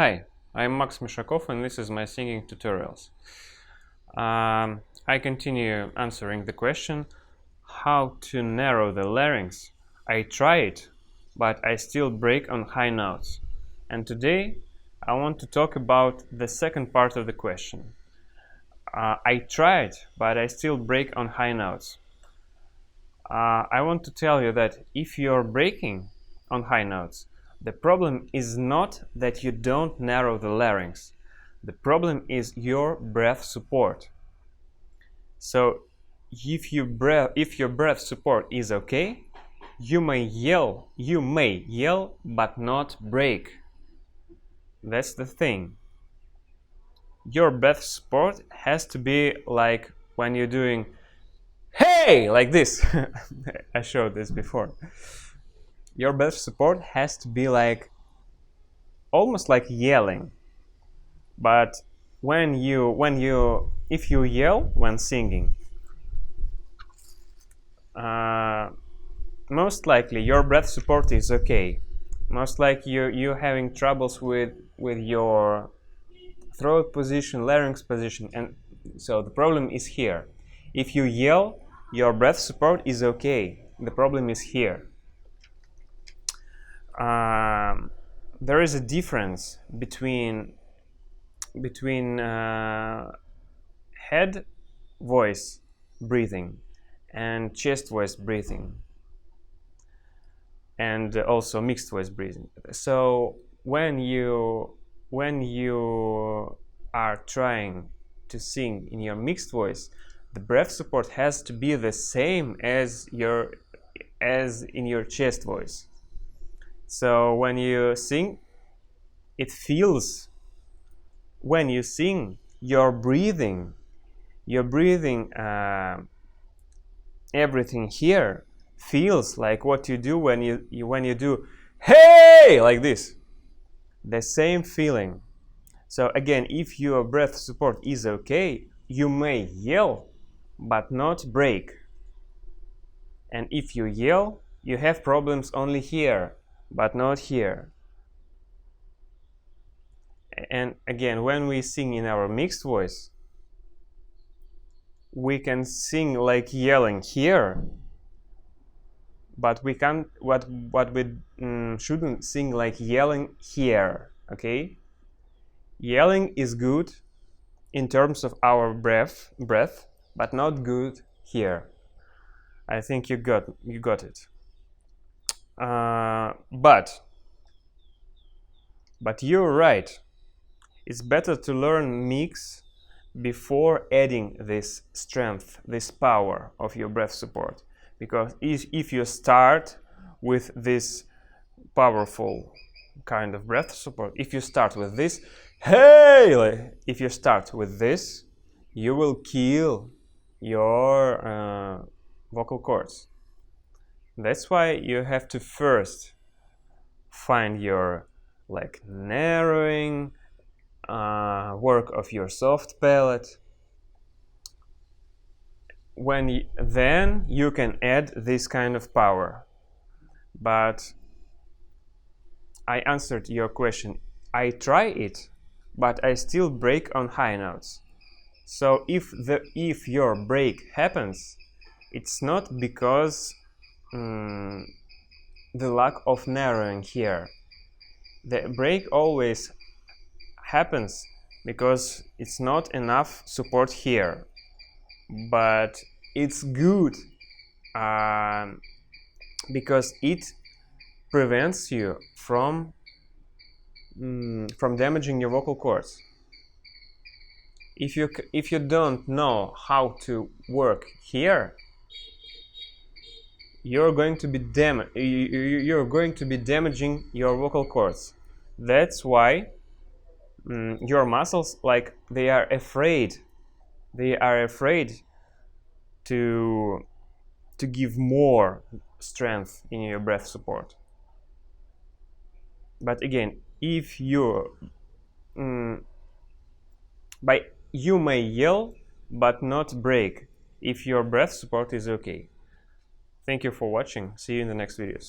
Hi, I'm Max Mishakov and this is my singing tutorials. I continue answering the question how to narrow the larynx. I try it, but I still break on high notes. And today I want to talk about the second part of the question. I tried, but I still break on high notes. I want to tell you that if you're breaking on high notes, the problem is not that you don't narrow the larynx. The problem is your breath support. So if your breath support is okay, you may yell, but not break. That's the thing. Your breath support has to be like when you're doing hey, like this. I showed this before. Your breath support has to be like almost like yelling. But if you yell when singing, most likely your breath support is okay. Most likely you're having troubles with your throat position, larynx position, and so the problem is here. If you yell, your breath support is okay. The problem is here. There is a difference between head voice breathing and chest voice breathing, and also mixed voice breathing. So when you are trying to sing in your mixed voice, the breath support has to be the same as in your chest voice. So when you sing, it feels, when you sing, you're breathing, everything here feels like what you do when you do hey, like this. The same feeling. So again, if your breath support is okay, you may yell but not break. And if you yell, you have problems only here but not here. And again, when we sing in our mixed voice, we can sing like yelling here, but we can't. What we shouldn't sing like yelling here. Okay, yelling is good in terms of our breath, but not good here. I think you got it. But you're right. It's better to learn mix before adding this strength, this power of your breath support. Because if you start with this powerful kind of breath support, if you start with this, hey, if you start with this, you will kill your vocal cords. That's why you have to first find your narrowing, work of your soft palate. Then you can add this kind of power. But I answered your question. I try it, but I still break on high notes. So if your break happens, it's not because the lack of narrowing here. The break always happens because it's not enough support here, but it's good because it prevents you from damaging your vocal cords. If you don't know how to work here, you're going to be damaging your vocal cords. That's why your muscles, they are afraid to give more strength in your breath support. But again, if you may yell but not break if your breath support is okay. Thank you for watching. See you in the next videos.